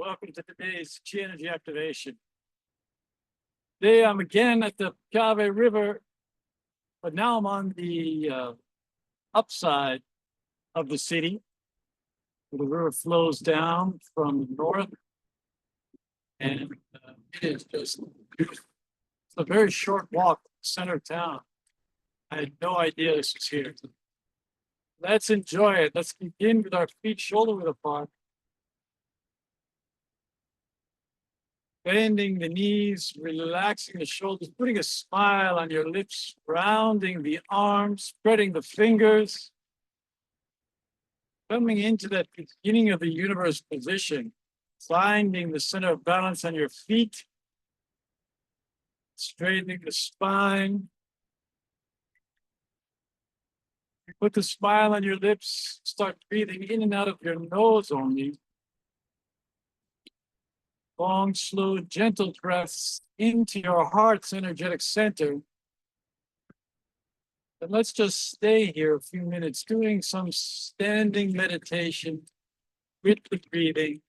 Welcome to today's Qi Energy Activation. Today I'm again at the Piave River, but now I'm on the upside of the city. The river flows down from the north, and it is just beautiful. It's a very short walk to the center of town. I had no idea this was here. Let's enjoy it. Let's begin with our feet shoulder width apart. Bending the knees, relaxing the shoulders, putting a smile on your lips, rounding the arms, spreading the fingers, coming into that beginning of the universe position, finding the center of balance on your feet, straightening the spine. Put the smile on your lips, start breathing in and out of your nose only. Long, slow, gentle breaths into your heart's energetic center. And let's just stay here a few minutes doing some standing meditation with the breathing.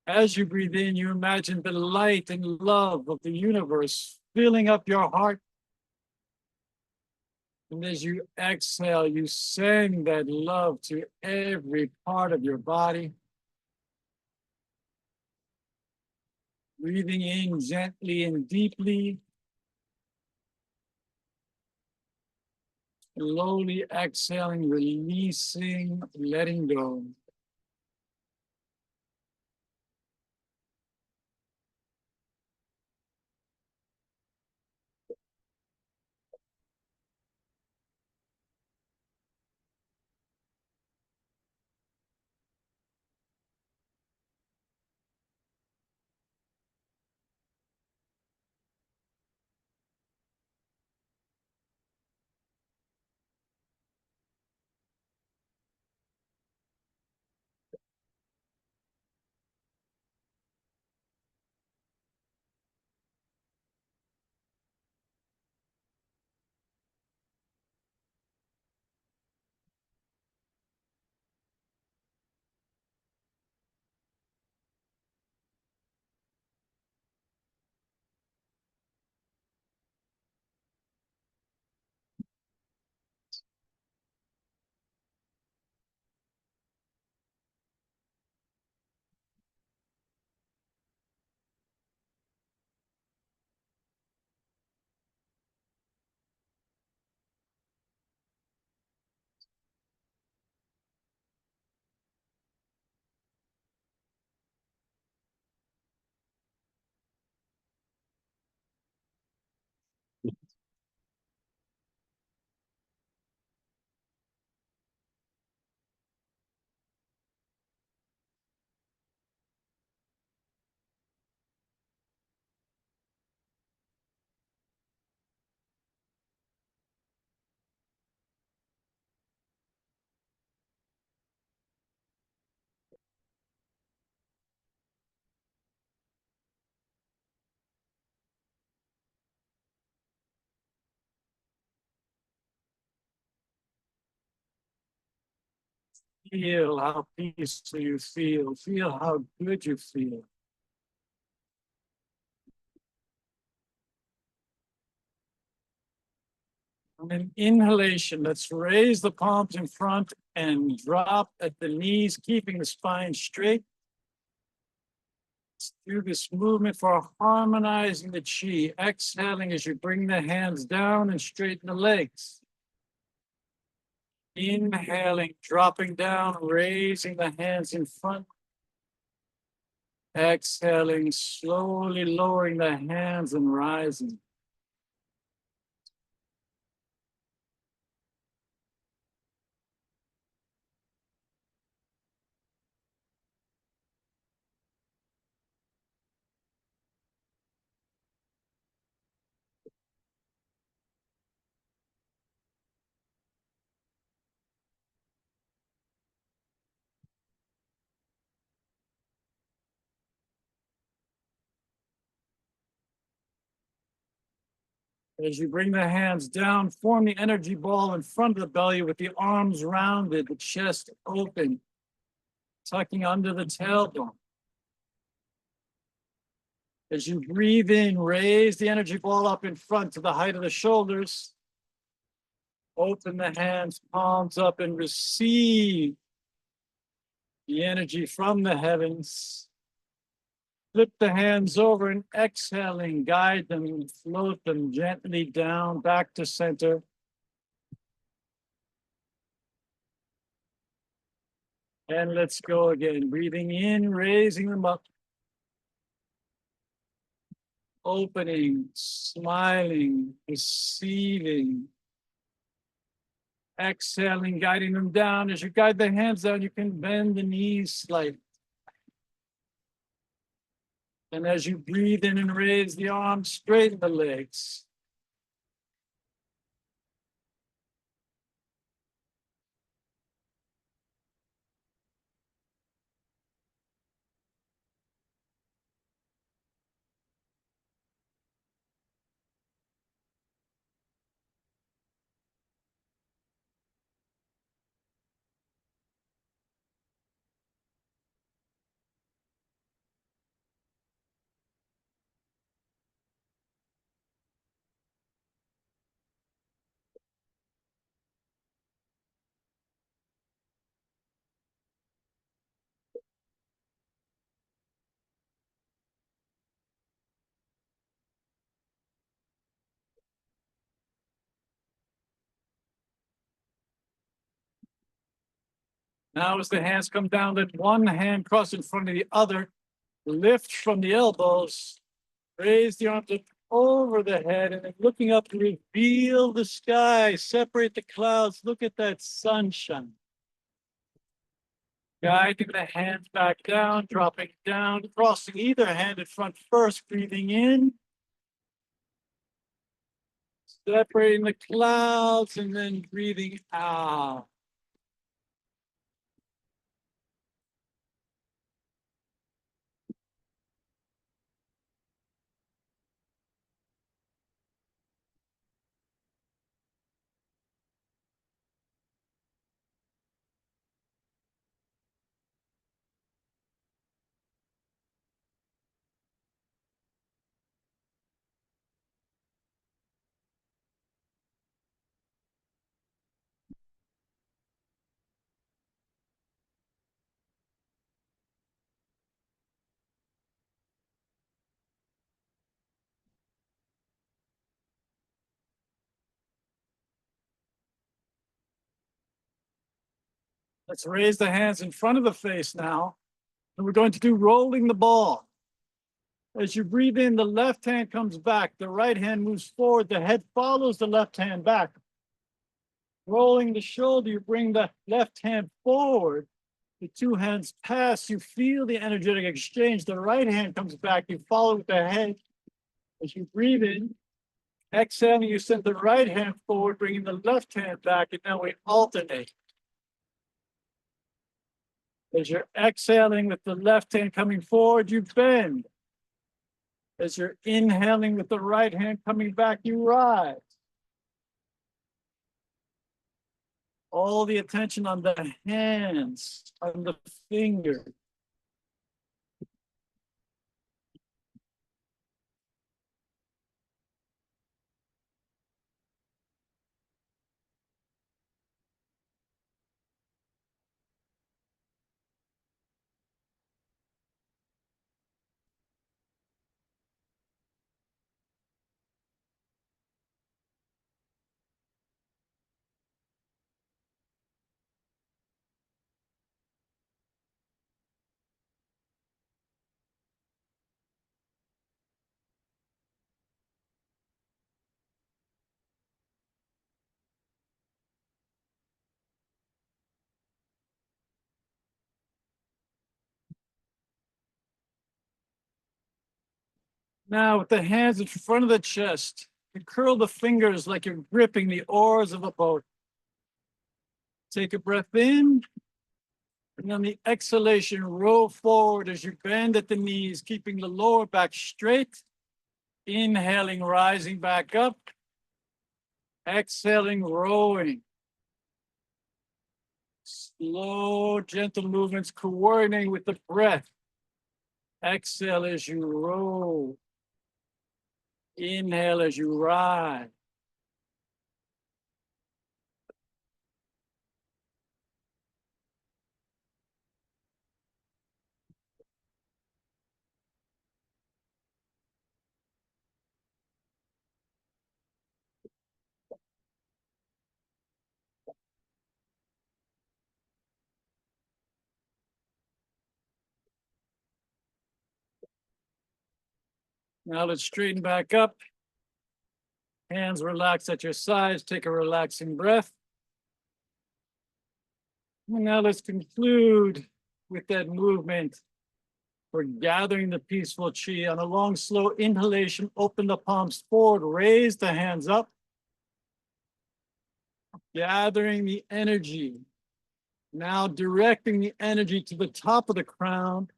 As you breathe in, you imagine the light and love of the universe filling up your heart. And as you exhale, you send that love to every part of your body. Breathing in gently and deeply. Slowly exhaling, releasing, letting go. Feel how peaceful you feel. Feel how good you feel. On an inhalation, let's raise the palms in front and drop at the knees, keeping the spine straight. Let's do this movement for harmonizing the Qi. Exhaling as you bring the hands down and straighten the legs. Inhaling, dropping down, raising the hands in front. Exhaling, slowly lowering the hands and rising. As you bring the hands down, form the energy ball in front of the belly with the arms rounded, the chest open, tucking under the tailbone. As you breathe in, raise the energy ball up in front to the height of the shoulders. Open the hands, palms up, and receive the energy from the heavens. Flip the hands over and exhaling, guide them and float them gently down back to center. And let's go again. Breathing in, raising them up. Opening, smiling, receiving. Exhaling, guiding them down. As you guide the hands down, you can bend the knees slightly. And as you breathe in and raise the arms, straighten the legs. Now as the hands come down, let one hand cross in front of the other. Lift from the elbows. Raise the arms up over the head and then looking up to reveal the sky. Separate the clouds. Look at that sunshine. Guiding the hands back down, dropping down, crossing either hand in front first, breathing in. Separating the clouds and then breathing out. Let's raise the hands in front of the face now. And we're going to do rolling the ball. As you breathe in, the left hand comes back. The right hand moves forward. The head follows the left hand back. Rolling the shoulder, you bring the left hand forward. The two hands pass. You feel the energetic exchange. The right hand comes back. You follow with the head. As you breathe in, exhaling, you send the right hand forward, bringing the left hand back. And now we alternate. As you're exhaling with the left hand coming forward, you bend. As you're inhaling with the right hand coming back, you rise. All the attention on the hands, on the fingers. Now with the hands in front of the chest, you curl the fingers like you're gripping the oars of a boat. Take a breath in, and on the exhalation, roll forward as you bend at the knees, keeping the lower back straight. Inhaling, rising back up. Exhaling, rowing. Slow, gentle movements coordinating with the breath. Exhale as you roll. Inhale as you rise. Now let's straighten back up. Hands relax at your sides. Take a relaxing breath. And now let's conclude with that movement. We're gathering the peaceful Qi on a long, slow inhalation. Open the palms forward, raise the hands up. Gathering the energy. Now directing the energy to the top of the crown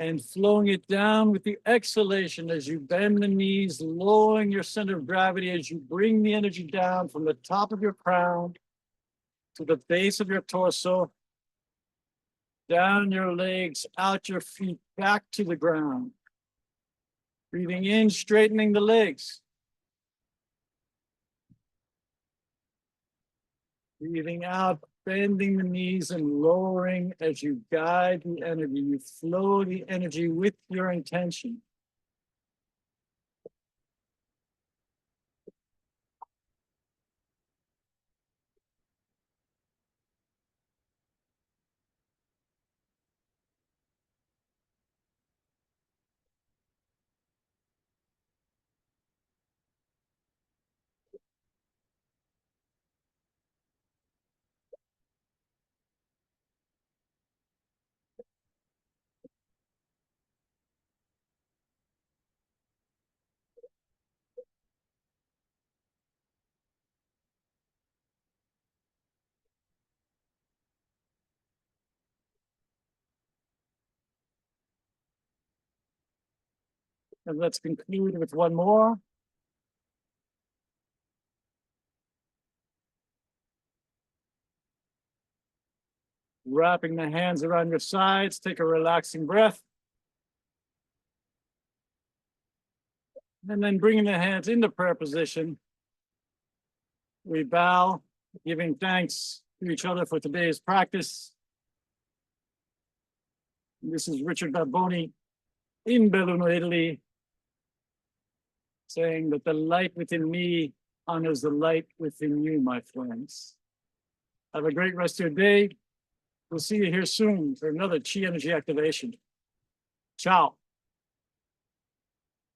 and flowing it down with the exhalation as you bend the knees, lowering your center of gravity as you bring the energy down from the top of your crown to the base of your torso, down your legs, out your feet, back to the ground. Breathing in, straightening the legs. Breathing out, bending the knees and lowering as you guide the energy. You flow the energy with your intention. And let's conclude with one more. Wrapping the hands around your sides, take a relaxing breath. And then bringing the hands into prayer position. We bow, giving thanks to each other for today's practice. This is Richard Babboni in Belluno, Italy, saying that the light within me honors the light within you, my friends. Have a great rest of your day. We'll see you here soon for another Qi energy activation. Ciao.